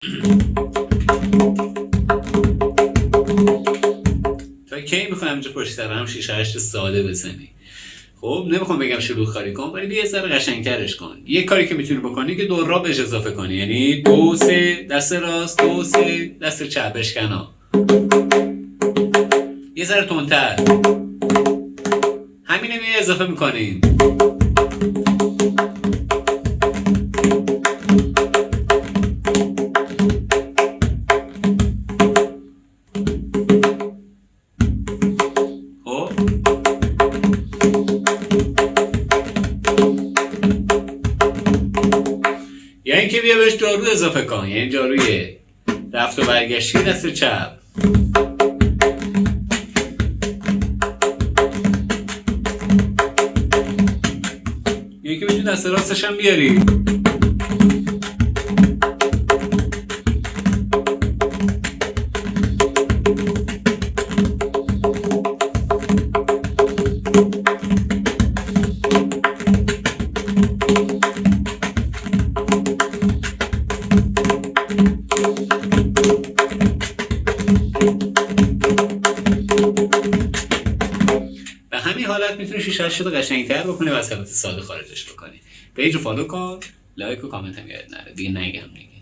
تا کی میخوای همینجا پشت سر هم 6 8 ساده بزنی؟ خب نمیخوام بگم شلوغ کاری کن، ولی یه ذره قشنگترش کن. یه کاری که میتونی بکنی که دو را بهش اضافه کنی، یعنی 2 3 دست راست، 2 3 دست چپ بشکنا. یه ذره تندتر. همینو می اضافه میکنیم. خب یا اینکه بیا بهش جارو اضافه کن، یعنی جاروی رفت و برگشتی دست چپ. یا اینکه میتونی دست راستش هم بیاری. به همین حالت میتونی 6 8 تا قشنگتر بکنی و از حالت ساده خارجش بکنی. پیج رو فالو کن، لایک و کامنت هم یاد نره. دیگه نگم دیگه.